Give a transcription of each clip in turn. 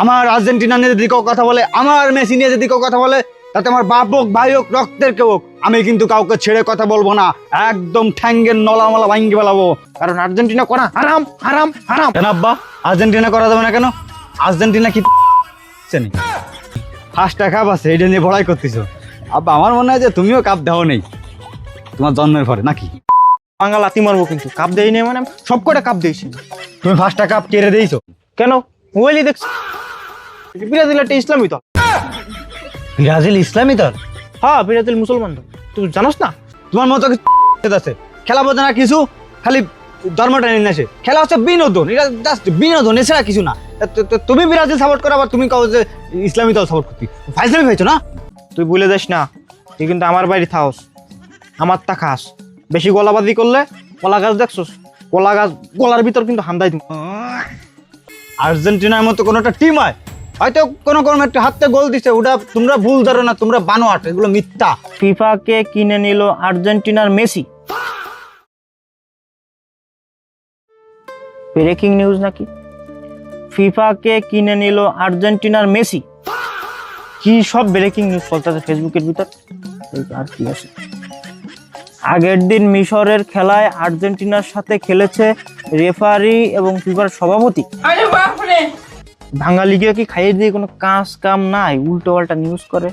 আমার আর্জেন্টিনা নিয়ে যদি কেউ কথা বলে, আমার মেসি নিয়ে যদি কেউ কথা বলে, তাতে আমার বাপ হোক, ভাই হোক, রক্তের কেউ হোক, আমি কিন্তু কাউকে ছেড়ে কথা বলবো না। একদম ঠ্যাঙ্গের নলামালা ভাঙ্গি ফেলাবো। কারণ আর্জেন্টিনা করা হারাম হারাম হারাম। কেন আব্বা আর্জেন্টিনা করা যাবে না কেন? আর্জেন্টিনা কি ফার্স্টটা কাপ আছে, এটা নিয়ে বড়াই করতেছো আব্বা? আমার মনে হয় যে তুমিও কাপ দেও নেই তোমার জন্মের পরে, নাকি? বাঙাল লাথি মারবো কিন্তু, কাপ দেই নেই মানে সব কটা কাপ দিয়েছি। তুমি ফার্স্টটা কাপ কেড়ে দিয়েছো কেন? মোবাইলই দেখছি। ব্রাজিল একটা ইসলামী দল। ব্রাজিল ইসলামী দল? হ্যাঁ, ব্রাজিল মুসলমান দল, তুই জানোস না? তোমার মতো কিছু আছে? খেলা বোঝে না কিছু, খালি ধর্মটা নিয়ে আসে। খেলা হচ্ছে বিনোদন, এটা জাস্ট বিনোদন, এছাড়া কিছু না। তুমি ব্রাজিল সাপোর্ট করো, আবার তুমি কাউ যে ইসলামী দল সাপোর্ট করতে ফাইজলামি হয়েছো না? তুই ভুলে যাস না, তুই কিন্তু আমার বাড়ি থাকস, আমার তা খাস। বেশি গলাবাজি করলে কলা গাছ দেখছস, কলা গাছ গলার ভিতর কিন্তু হামদাই দিব। আর্জেন্টিনার মতো কোনো একটা টিম হয়, হয়তো কোনো একটা হাতে গোল দিছে, ওটা তোমরা ভুল ধরো না, তোমরা বানোয়াট, এগুলো মিথ্যা। ফিফাকে কিনে নিল আর্জেন্টিনার মেসি। ব্রেকিং নিউজ নাকি? ফিফাকে কিনে নিল আর্জেন্টিনার মেসি। কি সব ব্রেকিং নিউজ চলতেছে ফেসবুকের ভিতর। আর কি আছে? আগের দিন মিশরের খেলায় আর্জেন্টিনার সাথে খেলেছে রেফারি এবং ফিফার সভাপতি। বাঙালি গিয়ে কি খাইয়ে দিয়ে কোনো কাজ কাম নাই, উল্টো পাল্টা নিউজ করে,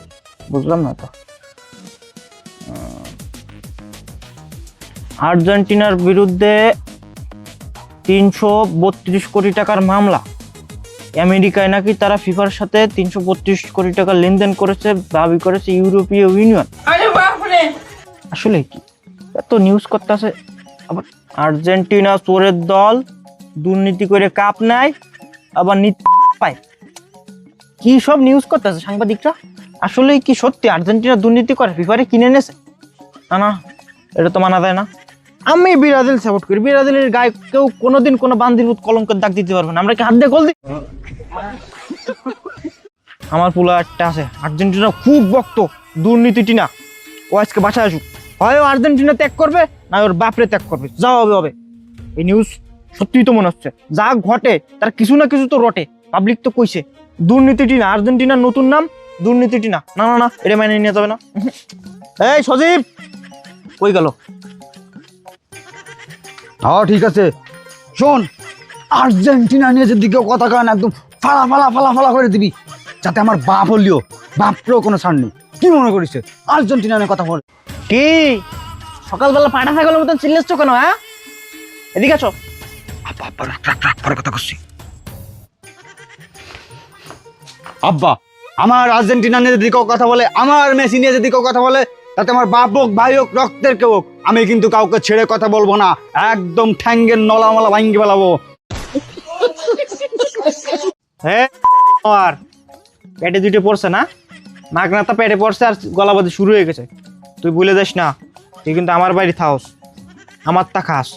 বুঝলাম না তো। আর্জেন্টিনার বিরুদ্ধে 332 কোটি টাকার মামলা। আমেরিকায় নাকি তারা ফিফার সাথে 332 কোটি টাকা লেনদেন করেছে, দাবি করেছে ইউরোপীয় ইউনিয়ন। আসলে কি এত নিউজ করতেছে? আবার আর্জেন্টিনা চোরের দল, দুর্নীতি করে কাপ নেয়, আবার পায়। কি সব নিউজ করতেছে সাংবাদিকরা? আসলে কি সত্যি আর্জেন্টিনা দুর্নীতি করে ফিফারে কিনে এনেছে? না, এটা তো মানা যায় না। আমি ব্রাজিল সাপোর্ট করি, ব্রাজিলের গায়ে কেউ কোনোদিন কোনো বান্দির কলঙ্কের দাগ দিতে পারবে না। আমরা কি হাত দিয়ে গোল দিই? আমার পোলা একটা আছে আর্জেন্টিনা খুব ভক্ত, দুর্নীতিটি না। ও আজকে বাসায় আসুক, হয় ও আর্জেন্টিনা ত্যাগ করবে, না ওর বাপরে ত্যাগ করবে, যা হবে হবে। এই নিউজ সত্যিই তো মনে হচ্ছে, যা ঘটে তার কিছু না কিছু তো রটে। পাবলিক তো কইছে দুর্নীতিটি না, আর্জেন্টিনার নতুন নাম দুর্নীতিটি না। না না না, এটা মেনে নিয়ে যাবে না। এই সজীব কই গেল? হ্যাঁ ঠিক আছে, শোন, আর্জেন্টিনা নিয়ে যদি কেউ কথা কয় না, একদম ফালা ফালা ফালা ফালা করে দিবি, যাতে আমার বাপ হলিও বাপরেও কোনো ছাড় নেই। কি মনে করিস আর্জেন্টিনা নিয়ে কথা বল? কি সকালবেলা পাঠা ছাগলের মতন চিল্লাচ্ছ কেন? হ্যাঁ, এদিকে আছো। কথা করছি আব্বা, আমার আর্জেন্টিনা নিয়ে যদি কেউ কথা বলে, আমার মেসি নিয়ে যদি কেউ কথা বলে, তাতে আমার বাপ হোক, ভাই হোক, রক্তের কেউ হোক, আমি কিন্তু কাউকে ছেড়ে কথা বলবো না। একদম ঠ্যাঙ্গের নলামালা ভাঙ্গি ফেলাবো। হ্যাঁ, আর পেটে দুটো পড়ছে না, নাক নাতা পেটে পড়ছে, আর গলাবাজি শুরু হয়ে গেছে। তুই ভুলে যাস না, তুই কিন্তু আমার বাড়ি থাকস, আমার তা খাস।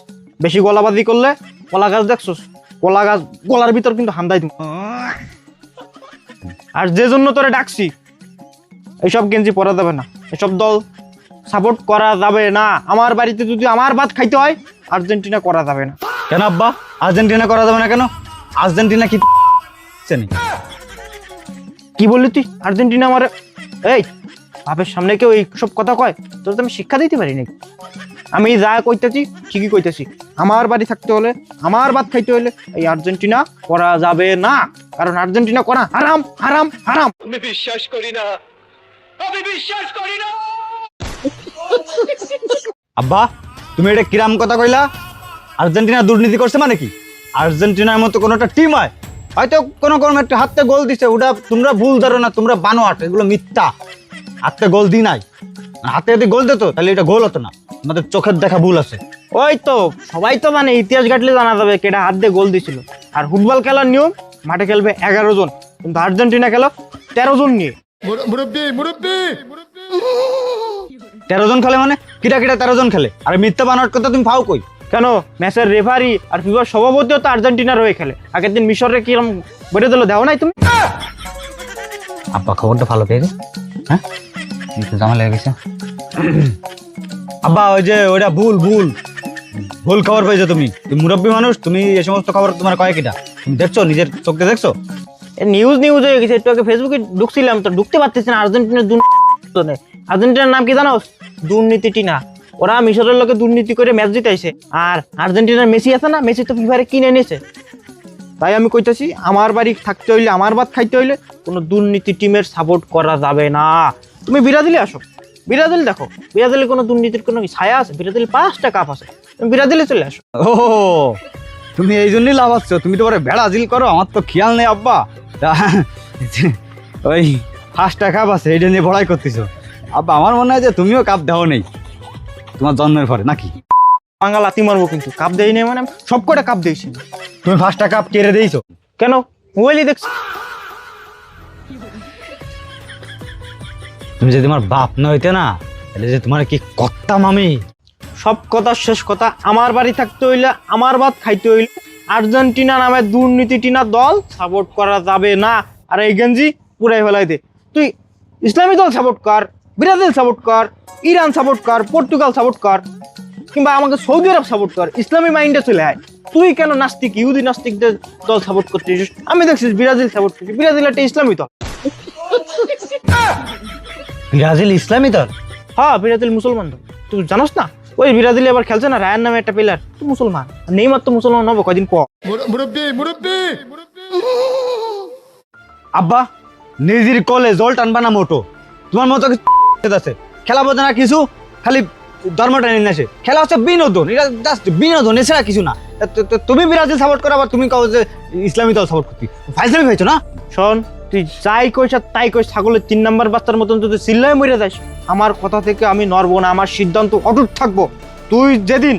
বেশি গলাবাজি করলে কলা গাছ দেখছস, কলা গাছ গলার ভিতর কিন্তু হামদাই দিব। আর যে জন্য তোরে ডাকছি, এইসব গেঞ্জি পরা যাবে না, এসব দল সাপোর্ট করা যাবে না। আমার বাড়িতে যদি আমার ভাত খাইতে হয়, আর্জেন্টিনা করা যাবে না। কেন আব্বা আর্জেন্টিনা করা যাবে না কেন? আর্জেন্টিনা কি কি বললি তুই? আর্জেন্টিনা আমার এই বাপের সামনে কেউ এইসব কথা কয়? তোর তো আমি শিক্ষা দিতে পারি নাকি? আমি যা কইতেছি ঠিকই কইতেছি। আমার বাড়ি থাকতে হলে, আমার ভাত খাইতে হলে এই আর্জেন্টিনা করা যাবে না। কারণ আর্জেন্টিনা করা হারাম হারাম হারাম। আমি বিশ্বাস করি না, আমি বিশ্বাস করি না। আব্বা তুমি এটা কিরাম কথা কইলা? আর্জেন্টিনা দুর্নীতি করছে মানে কি? আর্জেন্টিনার মতো কোনো একটা টিম হয়, হয়তো কোনো একটা হাতে গোল দিছে, ওটা তোমরা ভুল ধরো না, তোমরা বানোয়াট, এগুলো মিথ্যা। হাতে গোল দি নাই, হাতে যদি গোল দিত তাহলে এটা গোল হতো না। আমাদের চোখের দেখা ভুল আছে। ওই তো সবাই তো মানে ইতিহাস ঘাটলে জানা যাবে কেটা হাত দিয়ে গোল দিছিল। আর ফুটবল খেলার নিয়ম, মাঠে খেলবে 11 জন, কিন্তু আর্জেন্টিনা খেলো 13 জন নিয়ে। 13 জন খেলে মানে কিটা 13 জন খেলে? আর মিথ্যা বানোয়াট কথা তুমি পাও কই? কেন, ম্যাচের রেফারি আর ফিফার সভাপতিও তো আর্জেন্টিনার হয়ে খেলে। আগের দিন মিশরে কিরম বেড়ে দিল, দেও নাই তুমি? আব্বা খবরটা ভালো পেয়ে গেছে। হ্যাঁ, একটু জামা লেগে গেছে আব্বা। ওই যে ওইটা ভুল ভুল ভুল খবর পেয়েছো তুমি। তুমি মুরব্বী মানুষ, তুমি এই সমস্ত খবর তোমার কয় কিটা? তুমি দেখছো, নিজের চোখে দেখছো? নিউজ হয়ে গেছে, একটু আগে ফেসবুকে ঢুকছিলাম তো ঢুকতে পারতেছি না। আর্জেন্টিনার দুর্নীতি, আর্জেন্টিনার নাম কি জানো? দুর্নীতি টিনা। ওরা মিশরের লোকে দুর্নীতি করে ম্যাচ জিতাইছে। আর আর্জেন্টিনার মেসি আছে না, মেসি তো ফিফারে কিনে নিয়েছে। তাই আমি কইতাছি, আমার বাড়ি থাকতে হইলে, আমার ভাত খাইতে হইলে কোনো দুর্নীতি টিমের সাপোর্ট করা যাবে না। তুমি ব্রাজিলে আসো, ব্রাজিল দেখো, ব্রাজিলে কোনো দুর্নীতির কোনো ছায়া আছে? ব্রাজিল 5টা কাপ আছে, তুমি ব্রাজিলে চলে আসো। ও তুমি এই জন্যই লাভাচ্ছ, তুমি তো ভেড়া জিল করো, আমার তো খেয়াল নেই আব্বা। ওই 5টা কাপ আছে এইটা নিয়ে বড়াই করতেছো আব্বা। আমার মনে হয় যে তুমিও কাপ দেও নেই তোমার জন্মের পরে নাকি? বাঙাল লাতি মারবো কিন্তু, কাপ দেই নেই মানে সব কটা কাপ দিয়েছি। তুমি 5টা কাপ কেড়ে দিয়েছো কেন? মোবাইলই দেখছি। তুমি যদি তোমার বাপ না হইতে না, তাহলে যে তোমার কি করতাম আমি। সব কথা শেষ কথা, আমার বাড়ি থাকতে হইলে, আমার ভাত খাইতে হইলে আর্জেন্টিনা নামে দুর্নীতি টিনা দল সাপোর্ট করা যাবে না। আর এই গেঞ্জি পুরাই ফেলাই দে। তুই ইসলামী দল সাপোর্ট কর, ব্রাজিল সাপোর্ট কর, ইরান সাপোর্ট কর, পর্তুগাল সাপোর্ট কর, কিংবা আমাকে সৌদি আরব সাপোর্ট কর, ইসলামী মাইন্ডে চলে আয়। তুই কেন নাস্তিক, ইহুদি নাস্তিকদের দল সাপোর্ট করতেছিস? আমি দেখছিস ব্রাজিল সাপোর্ট করছি, ব্রাজিল একটা ইসলামী দল। ব্রাজিল ইসলামী দল? হ্যাঁ, ব্রাজিল মুসলমান দল, তুই জানোস না? ওই ব্রাজিলে আবার খেলছে না রায়ান নামে একটা প্লেয়ার, তো মুসলমান। নেইমার তো মুসলমান হবে কয়দিন পর। আব্বা নিজের কলে জল টানবা না মোটো, তোমার মতো কিছু আছে? খেলা বোঝে না কিছু, খালি ধর্মটা নিয়ে আসে। খেলা হচ্ছে বিনোদন, এটা জাস্ট বিনোদন, এছাড়া কিছু না। তুমি ব্রাজিল সাপোর্ট করো, আবার তুমি কাউ যে ইসলামী দল সাপোর্ট করতে, ফাইজলামি হয়েছো না? শোন, তুই যাই কইস আর তাই কইস, ছাগলের 3 নাম্বার বাচ্চার মতন যদি চিল্লায় মরে যাস, আমার কথা থেকে আমি নড়বো না, আমার সিদ্ধান্ত অটুট থাকবো। তুই যেদিন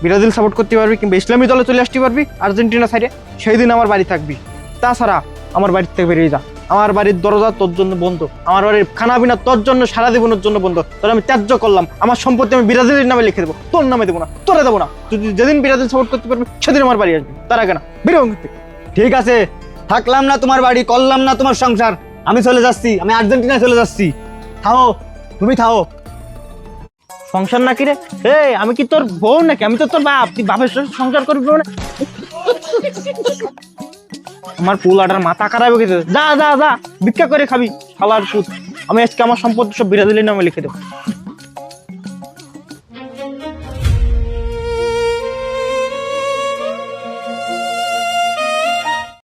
ব্রাজিল সাপোর্ট করতে পারবি কিংবা ইসলামী দলে চলে আসতে পারবি আর্জেন্টিনা সাইডে, সেই দিন আমার বাড়ি থাকবি। তাছাড়া আমার বাড়ির থেকে বেরিয়ে যা। আমার বাড়ির দরজা তোর জন্য বন্ধ, আমার বাড়ির খানা পিনা তোর জন্য সারা জীবনের জন্য বন্ধ। তোর আমি ত্যায্য করলাম, আমার সম্পত্তি আমি ব্রাজিলের নামে লিখে দেবো, তোর নামে দেবো না, তোরে দেবো না। তুই যেদিন ব্রাজিল সাপোর্ট করতে পারবি সেদিন আমার বাড়ি আসবি, তার আগে না। বেরো থেকে। ঠিক আছে, থাকলাম না তোমার বাড়ি, করলাম না তোমার সংসার, আমি চলে যাচ্ছি, আমি আর্জেন্টিনা চলে যাচ্ছি। থাও, তুমি থাও। সংসার নাকি রে? এই আমি কি তোর বউ নাকি? আমি তো তোর বাপ, তুই বাপের সাথে সংসার করবি না? আমার পুলাটার মাথা খারাপ হয়ে গেছে। যা যা যা, ভিক্ষা করে খাবি শালার পুত। আমি আজকে আমার সম্পত্তি সব ব্রাজিলের নামে লিখে দেবো।